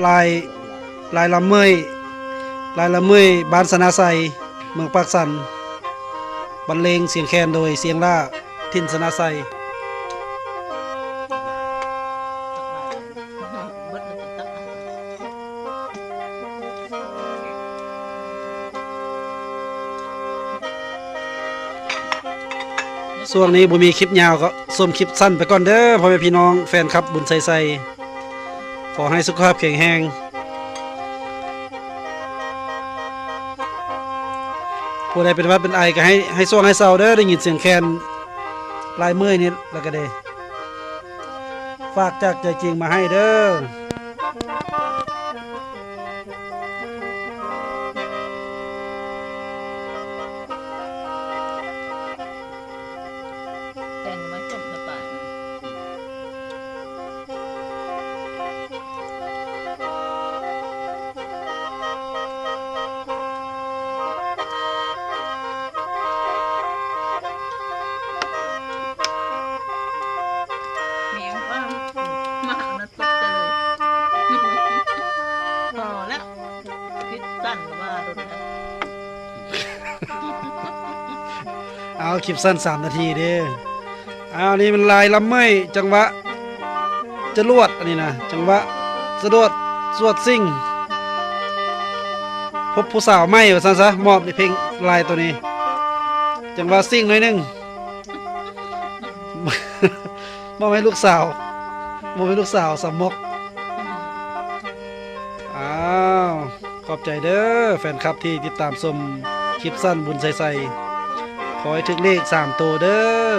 ลายลายลำเมยลายลำเมยบ้านสนาไซเมืองปากสันบรรเลงเสียงแคนโดยเสียงล่าทินสนาไซช่วงนี้บ่มีคลิปยาวก็ส้มคลิปสั้นไปก่อนเด้อพ่อแม่พี่น้องแฟนครับบุญใส่ขอให้สุขภาพแข็งแรงผู้ใดเป็นหวัดเป็นไอก็ให้ช่วงให้เศร้าเด้อได้ยินเสียงแคนลายเมื่อยนี่แล้วก็เด้ฝากจากใจจริงมาให้เด้อแต่งไว้จบในป่าเมียว่ามาหานัดตกจะเลยพอแล้วคิดสั้นก็ว่าโดนแล้ว เอาคลิปสั้น3 นาทีเด้อเอานี่มันลายลำเมยจังหวะจรวดอันนี้นะจังหวะสะดวดสวดซิ่งพบผู้สาวไม่ว่าซั่นซะมอบในเพลงลายตัวนี้ จังหวะซิ่งหน่อยหนึง มอบให้ลูกสาวมอบให้ลูกสาวสามมกอ้าวขอบใจเด้อแฟนคลับที่ติดตามชมคลิปสั้นบุญใส่ขอให้ถึงเลข3 ตัวเด้อ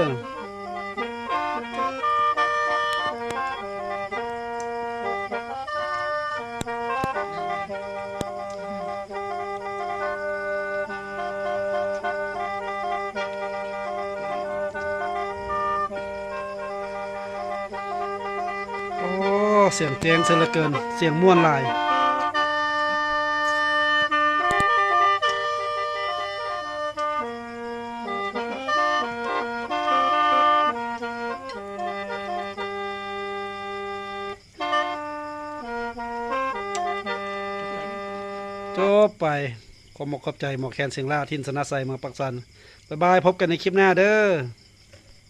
โอ้เสียงเพลงเสียเหลือเกินเสียงม่วนหลายจบไปขอขอบใจหมอแคนเสียงล่าทินสนาไซเมืองปักสันบ๊ายบายพบกันในคลิปหน้าเด้อ